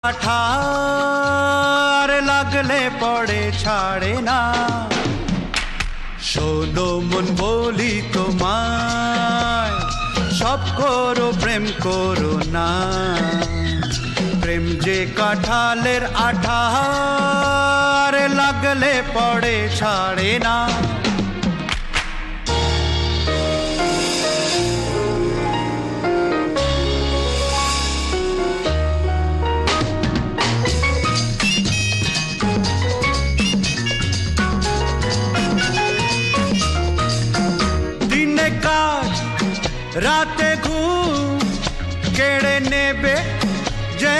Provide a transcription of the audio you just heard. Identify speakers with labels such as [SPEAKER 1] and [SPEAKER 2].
[SPEAKER 1] ঠার লাগলে পড়ে ছাড়ে না। শোনো মন বলি তোমায়, সব করো প্রেম করো না। প্রেম যে কাঁঠালের আঠার লাগলে পড়ে ছাড়ে না। রাতে ঘুম কেড়ে নেবে যে